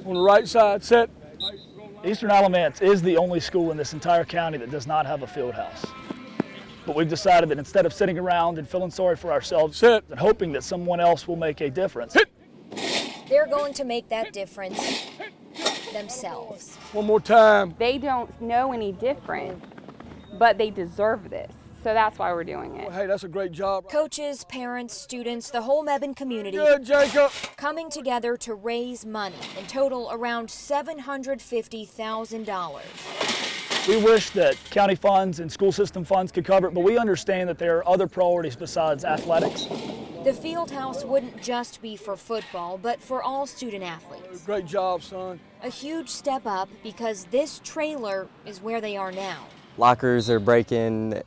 On the right side, set. Eastern Alamance is the only school in this entire county that does not have a field house. But we've decided that instead of sitting around and feeling sorry for ourselves and hoping that someone else will make a difference, they're going to make that difference themselves. One more time. They don't know any different, but they deserve this. So that's why we're doing it. Well, hey, that's a great job. Coaches, parents, students, the whole Mebane community Good, Jacob. coming together to raise money, in total around $750,000. we wish that county funds and school system funds could cover it, but we understand that there are other priorities besides athletics. The field house wouldn't just be for football, but for all student athletes. Great job, son. A huge step up because this trailer is where they are now. Lockers are breaking,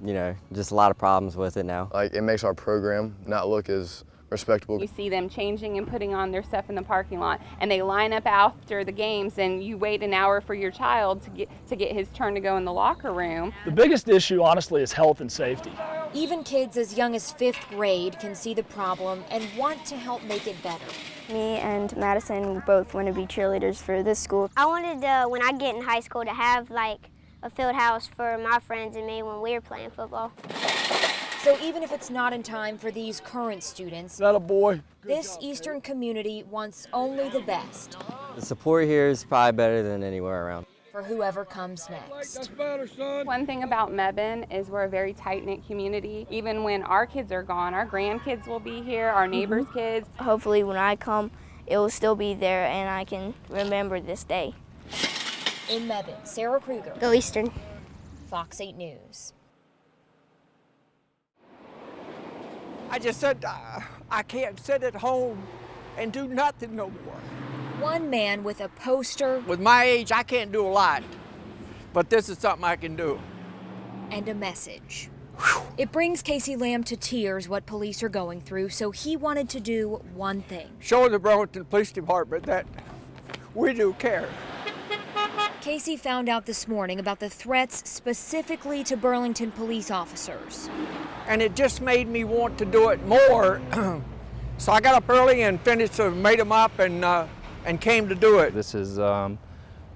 you know, just a lot of problems with it now. Like, it makes our program not look as respectable. You see them changing and putting on their stuff in the parking lot, and they line up after the games, and you wait an hour for your child to get his turn to go in the locker room. The biggest issue, honestly, is health and safety. Even kids as young as 5th grade can see the problem and want to help make it better. Me and Madison both want to be cheerleaders for this school. I wanted to, when I get in high school, to have like a field house for my friends and me when we were playing football. So even if it's not in time for these current students, That a boy. this Eastern community wants only the best The support here is probably better than anywhere around. for whoever comes next. That's better, son. One thing about Mebane is we're a very tight-knit community. Even when our kids are gone, our grandkids will be here, our neighbors' kids. Hopefully when I come, it will still be there and I can remember this day. In Mebane, Sarah Krueger, Go Eastern. Fox 8 News. I just said, I can't sit at home and do nothing no more. One man with a poster With my age, I can't do a lot, but this is something I can do. and a message. It brings Casey Lamb to tears what police are going through, so he wanted to do one thing. Show the Burlington Police Department that we do care. Casey found out this morning about the threats specifically to Burlington police officers. And it just made me want to do it more. So I got up early and made them up and came to do it. This is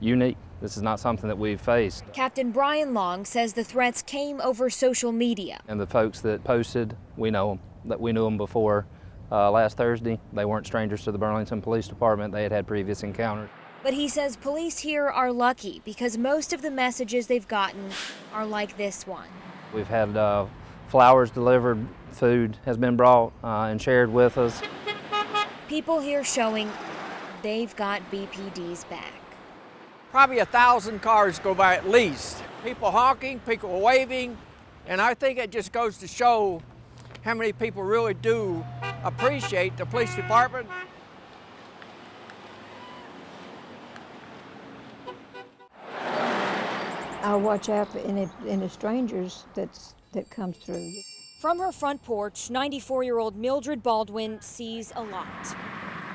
unique. This is not something that we've faced. Captain Brian Long says the threats came over social media. And the folks that posted, we know them, we knew them before last Thursday. They weren't strangers to the Burlington Police Department. They had had previous encounters. But he says police here are lucky because most of the messages they've gotten are like this one. We've had flowers delivered, food has been brought and shared with us. People here showing they've got BPD's back. Probably 1,000 cars go by at least. People honking, people waving, and I think it just goes to show how many people really do appreciate the police department. I'll watch out for any the strangers that comes through. From her front porch, 94-year-old Mildred Baldwin sees a lot.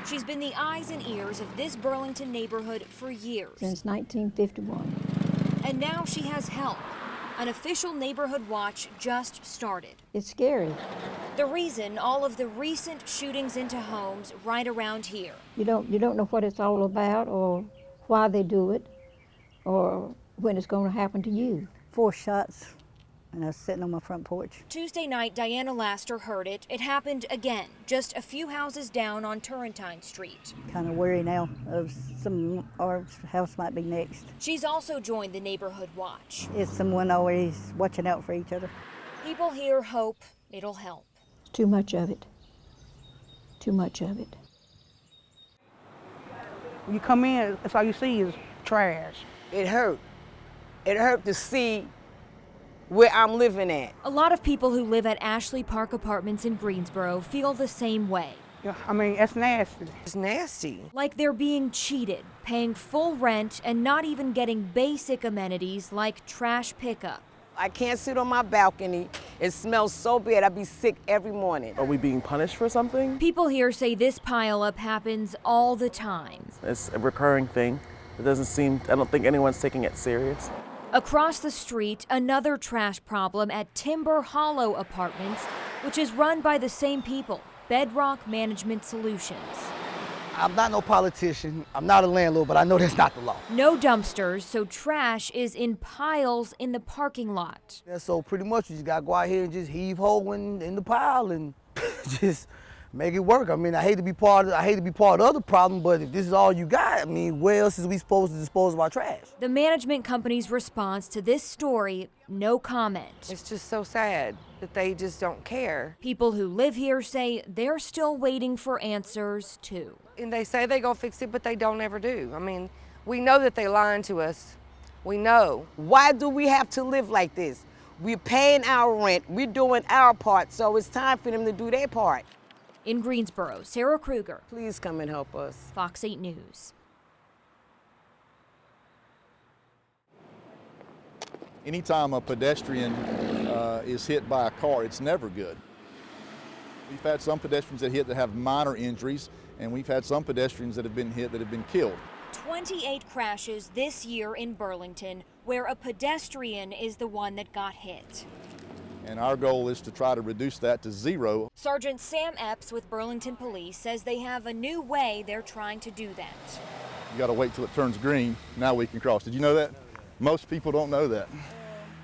She's been the eyes and ears of this Burlington neighborhood for years. Since 1951. And now she has help. An official neighborhood watch just started. It's scary. The reason, all of the recent shootings into homes right around here. You don't know what it's all about or why they do it or when it's going to happen to you. 4 shots, and I was sitting on my front porch. Tuesday night, Diana Laster heard it. It happened again, just a few houses down on Turrentine Street. Kind of worried now of our house might be next. She's also joined the neighborhood watch. It's someone always watching out for each other. People here hope it'll help. Too much of it. Too much of it. When you come in, that's all you see is trash. It hurt. It hurt to see where I'm living at. A lot of people who live at Ashley Park Apartments in Greensboro feel the same way. Yeah, I mean, it's nasty. It's nasty. Like they're being cheated, paying full rent and not even getting basic amenities like trash pickup. I can't sit on my balcony. It smells so bad, I'd be sick every morning. Are we being punished for something? People here say this pileup happens all the time. It's a recurring thing. It doesn't seem, I don't think anyone's taking it serious. Across the street, another trash problem at Timber Hollow Apartments, which is run by the same people, Bedrock Management Solutions. I'm not no politician, I'm not a landlord, but I know that's not the law. No dumpsters, so trash is in piles in the parking lot. Yeah, so pretty much you just gotta go out here and just heave ho in the pile and just make it work. I mean, I hate to be part of the other problem, but if this is all you got, I mean, where else is we supposed to dispose of our trash? The management company's response to this story, no comment. It's just so sad that they just don't care. People who live here say they're still waiting for answers too. And they say they're gonna fix it, but they don't ever do. I mean, we know that they're lying to us. We know. Why do we have to live like this? We're paying our rent, we're doing our part, so it's time for them to do their part. In Greensboro, Sarah Krueger. Please come and help us. Fox 8 News. Anytime a pedestrian is hit by a car, it's never good. We've had some pedestrians that have minor injuries, and we've had some pedestrians that have been hit that have been killed. 28 crashes this year in Burlington, where a pedestrian is the one that got hit. And our goal is to try to reduce that to 0. Sergeant Sam Epps with Burlington Police says they have a new way they're trying to do that. You got to wait till it turns green. Now we can cross. Did you know that? Most people don't know that.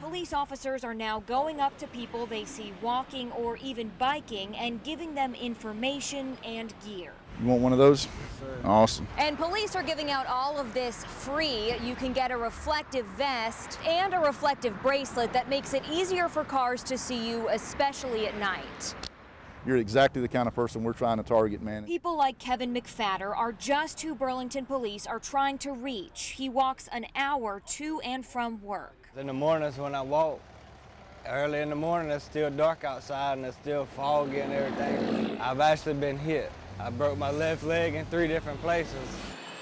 Police officers are now going up to people they see walking or even biking and giving them information and gear. You want one of those? Awesome. And police are giving out all of this free. You can get a reflective vest and a reflective bracelet that makes it easier for cars to see you, especially at night. You're exactly the kind of person we're trying to target, man. People like Kevin McFadder are just who Burlington police are trying to reach. He walks an hour to and from work. In the mornings when I walk, early in the morning, it's still dark outside and it's still foggy and everything. I've actually been hit. I broke my left leg in 3 different places.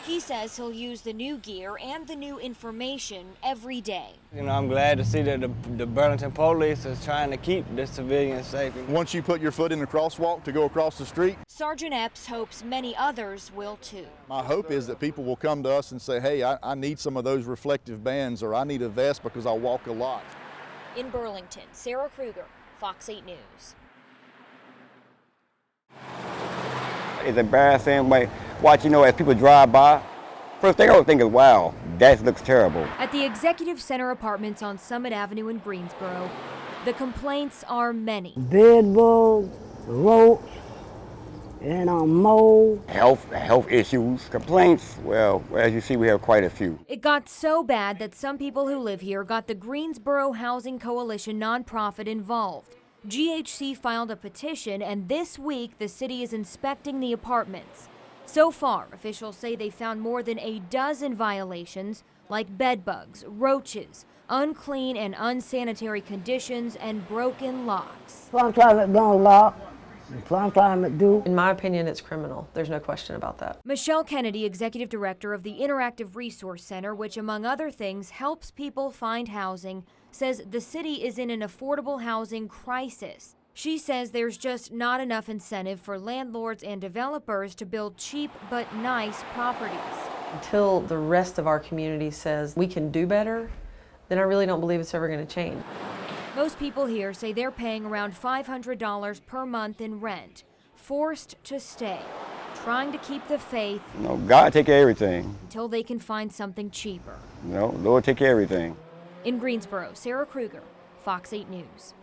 He says he'll use the new gear and the new information every day. You know, I'm glad to see that the Burlington police is trying to keep the civilians safe. Once you put your foot in the crosswalk to go across the street, Sergeant Epps hopes many others will too. my hope is that people will come to us and say, hey, I need some of those reflective bands, or I need a vest because I walk a lot. In Burlington, Sarah Krueger, Fox 8 News. It's embarrassing, but watch, as people drive by, first thing I would think is, wow, that looks terrible. At the Executive Center Apartments on Summit Avenue in Greensboro, the complaints are many. Bed bugs, roach, and mold. Health issues, complaints, well, as you see, we have quite a few. It got so bad that some people who live here got the Greensboro Housing Coalition nonprofit involved. GHC filed a petition, and this week the city is inspecting the apartments. So far, officials say they found more than a dozen violations, like bed bugs, roaches, unclean and unsanitary conditions, and broken locks. Sometimes it don't lock, and sometimes it do. In my opinion, it's criminal. There's no question about that. Michelle Kennedy, executive director of the Interactive Resource Center, which among other things helps people find housing, says the city is in an affordable housing crisis. She says there's just not enough incentive for landlords and developers to build cheap but nice properties. Until the rest of our community says we can do better, then I really don't believe it's ever going to change. Most people here say they're paying around $500 per month in rent, forced to stay, trying to keep the faith. God take care of everything. Until they can find something cheaper. Lord take care of everything. In Greensboro, Sarah Krueger, Fox 8 News.